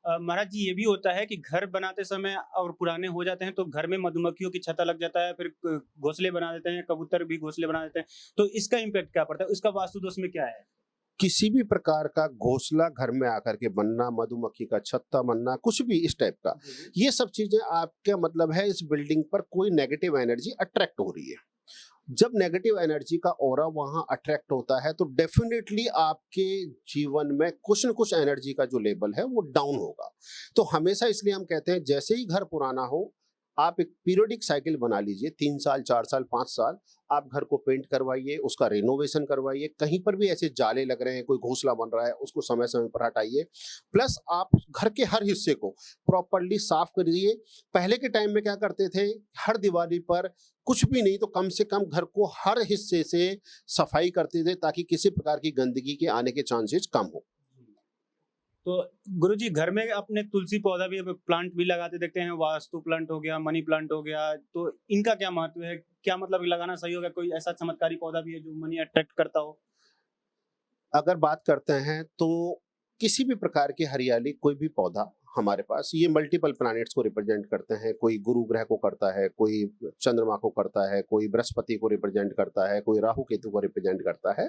महाराज जी, ये भी होता है कि घर बनाते समय और पुराने हो जाते हैं तो घर में मधुमक्खियों की छत्ता लग जाता है, फिर घोंसले बना देते हैं, कबूतर भी घोंसले बना देते हैं। तो इसका इम्पैक्ट क्या पड़ता है? इसका वास्तु दोष में क्या है? किसी भी प्रकार का घोंसला घर में आकर के बनना, मधुमक्खी का छत्ता बनना, कुछ भी इस टाइप का, जी, जी। ये सब चीज़ें आपका मतलब है इस बिल्डिंग पर कोई नेगेटिव एनर्जी अट्रैक्ट हो रही है। जब नेगेटिव एनर्जी का ऑरा वहाँ अट्रैक्ट होता है तो डेफ़िनेटली आपके जीवन में कुछ न कुछ एनर्जी का जो लेवल है वो डाउन होगा। तो हमेशा इसलिए हम कहते हैं जैसे ही घर पुराना हो, आप एक पीरियोडिक साइकिल बना लीजिए 3 साल, 4 साल, 5 साल, आप घर को पेंट करवाइए, उसका रेनोवेशन करवाइए, कहीं पर भी ऐसे जाले लग रहे हैं, कोई घोंसला बन रहा है, उसको समय-समय पर हटाइए। प्लस आप घर के हर हिस्से को प्रॉपर्ली साफ करिए। पहले के टाइम में क्या करते थे, हर दिवाली पर कुछ भी नहीं तो कम से कम घर को हर हिस्से से सफाई करते थे ताकि किसी प्रकार की गंदगी के आने के चांसेस कम हो। तो गुरुजी, घर में अपने तुलसी पौधा भी प्लांट भी लगाते देखते हैं, वास्तु प्लांट हो गया, मनी प्लांट हो गया, तो इनका क्या महत्व है? क्या मतलब लगाना सही होगा? कोई ऐसा चमत्कारी पौधा भी है जो मनी अट्रैक्ट करता हो? अगर बात करते हैं तो किसी भी प्रकार की हरियाली कोई भी पौधा हमारे पास ये मल्टीपल प्लैनेट्स को रिप्रेजेंट करते हैं। कोई गुरु ग्रह को करता है, कोई चंद्रमा को करता है, कोई बृहस्पति को रिप्रेजेंट करता है, कोई राहु केतु को रिप्रेजेंट करता है।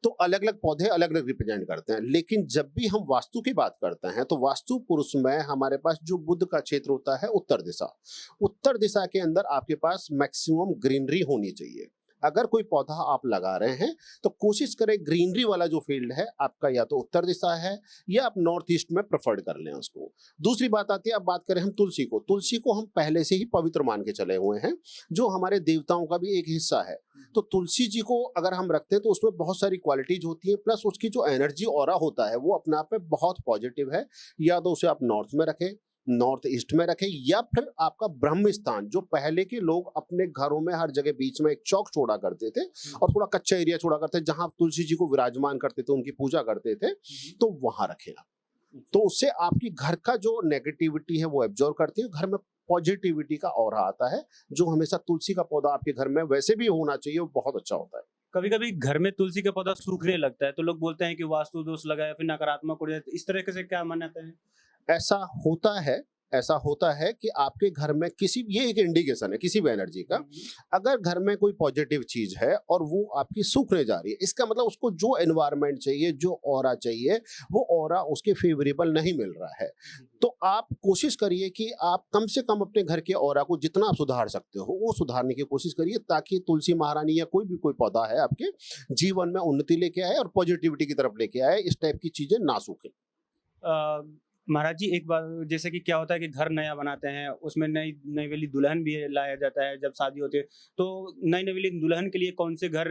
तो अलग अलग पौधे अलग अलग रिप्रेजेंट करते हैं। लेकिन जब भी हम वास्तु की बात करते हैं तो वास्तु पुरुष में हमारे पास जो बुध का क्षेत्र होता है उत्तर दिशा, उत्तर दिशा के अंदर आपके पास मैक्सिमम ग्रीनरी होनी चाहिए। अगर कोई पौधा आप लगा रहे हैं तो कोशिश करें ग्रीनरी वाला जो फील्ड है आपका या तो उत्तर दिशा है या आप नॉर्थ ईस्ट में प्रेफर्ड कर लें उसको। दूसरी बात आती है, अब बात करें हम तुलसी को, तुलसी को हम पहले से ही पवित्र मान के चले हुए हैं, जो हमारे देवताओं का भी एक हिस्सा है। तो तुलसी जी को अगर हम रखते हैं तो उसमें बहुत सारी क्वालिटीज होती है, प्लस उसकी जो एनर्जी ऑरा होता है वो अपने आप में बहुत पॉजिटिव है। या तो उसे आप नॉर्थ में रखें, नॉर्थ ईस्ट में रखें, या फिर आपका ब्रह्म स्थान, जो पहले के लोग अपने घरों में हर जगह बीच में एक चौक छोड़ा करते थे हुँ, और थोड़ा कच्चा एरिया छोड़ा करते थे जहां आप तुलसी जी को विराजमान करते थे, उनकी पूजा करते थे, हुँ, हुँ। तो वहां रखें आप। तो उससे आपकी घर का जो नेगेटिविटी है वो एब्जॉर्ब करती है, घर में पॉजिटिविटी का ऑरा आता है। जो हमेशा तुलसी का पौधा आपके घर में वैसे भी होना चाहिए, वो बहुत अच्छा होता है। कभी-कभी घर में तुलसी का पौधा सूखने लगता है, तो लोग बोलते हैं कि वास्तु दोष लगा है या फिर नकारात्मक ऊर्जा है, तो इस तरह से क्या मान्यता है? ऐसा होता है, ऐसा होता है कि आपके घर में किसी, ये एक इंडिकेशन है किसी भी एनर्जी का। हुँ, हुँ। अगर घर में कोई पॉजिटिव चीज़ है और वो आपकी सूखने जा रही है, इसका मतलब उसको जो एनवायरनमेंट चाहिए, जो ऑरा चाहिए, वो ऑरा उसके फेवरेबल नहीं मिल रहा है। जी, जी। तो आप कोशिश करिए कि आप कम से कम अपने घर के ऑरा को जितना आप सुधार सकते हो, वो सुधारने की कोशिश करिए ताकि तुलसी महारानी या कोई भी कोई पौधा है आपके जीवन में उन्नति लेके आए और पॉजिटिविटी की तरफ लेके आए, इस टाइप की चीज़ें ना सूखें। अ, महाराज जी, एक बार जैसे कि क्या होता है कि घर नया बनाते हैं, उसमें नई नई-वाली दुल्हन भी लाया जाता है जब शादी होती है। तो नई-नवेली दुल्हन के लिए कौन से घर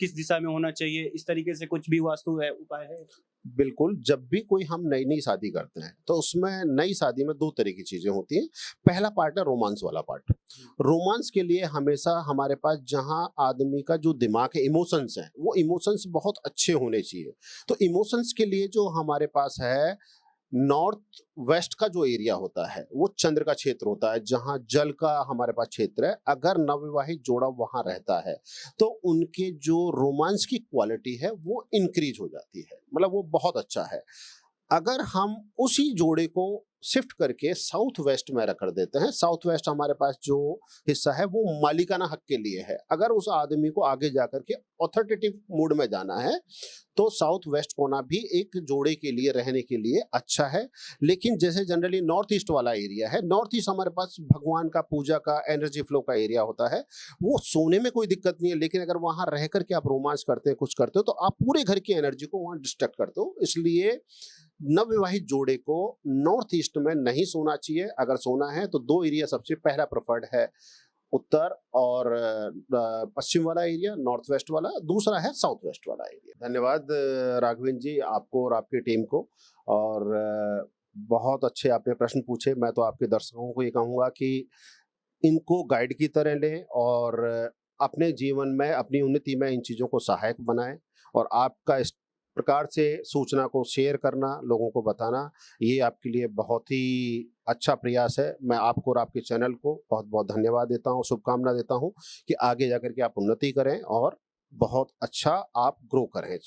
किस दिशा में होना चाहिए? इस तरीके से कुछ भी वास्तु है, उपाय है? बिल्कुल, जब भी कोई हम नई-नई शादी करते हैं, तो उसमें नई शादी में 2 तरह की चीज़ें होती हैं। पहला पार्ट है रोमांस वाला पार्ट। जी। रोमांस के लिए हमेशा हमारे पास जहाँ आदमी का जो दिमाग है, इमोशंस हैं, वो इमोशंस बहुत अच्छे होने चाहिए। तो इमोशंस के लिए जो हमारे पास है, नॉर्थ वेस्ट का जो एरिया होता है वो चंद्र का क्षेत्र होता है, जहाँ जल का हमारे पास क्षेत्र है। अगर नवविवाहित जोड़ा वहां रहता है तो उनके जो रोमांस की क्वालिटी है वो इंक्रीज हो जाती है, मतलब वो बहुत अच्छा है। अगर हम उसी जोड़े को शिफ्ट करके साउथ वेस्ट में रख देते हैं, साउथ वेस्ट हमारे पास जो हिस्सा है वो मालिकाना हक के लिए है। अगर उस आदमी को आगे जाकर के ऑथोरिटेटिव मोड में जाना है तो साउथ वेस्ट कोना भी एक जोड़े के लिए रहने के लिए अच्छा है। लेकिन जैसे जनरली नॉर्थ ईस्ट वाला एरिया है, नॉर्थ ईस्ट हमारे पास भगवान का पूजा का एनर्जी फ्लो का एरिया होता है, वो सोने में कोई दिक्कत नहीं है। लेकिन अगर वहां रह करके आप रोमांस करते हैं, कुछ करते हो, तो आप पूरे घर की एनर्जी को वहां डिस्ट्रैक्ट करते हो। इसलिए नवविवाहित जोड़े को नॉर्थ ईस्ट में नहीं सोना चाहिए। अगर सोना है तो 2 एरिया सबसे पहला प्रेफर्ड है, उत्तर और पश्चिम वाला एरिया, नॉर्थ वेस्ट वाला, दूसरा है साउथ वेस्ट वाला एरिया। धन्यवाद राघवेंद्र जी, आपको और आपकी टीम को। और बहुत अच्छे आपने प्रश्न पूछे। मैं तो आपके दर्शकों को ये कहूँगा कि इनको गाइड की तरह लें और अपने जीवन में, अपनी उन्नति में इन चीज़ों को सहायक बनाएँ। और आपका इस प्रकार से सूचना को शेयर करना, लोगों को बताना, ये आपके लिए बहुत ही अच्छा प्रयास है। मैं आपको और आपके चैनल को बहुत-बहुत धन्यवाद देता हूँ, शुभकामना देता हूँ कि आगे जाकर के आप उन्नति करें और बहुत अच्छा आप ग्रो करें।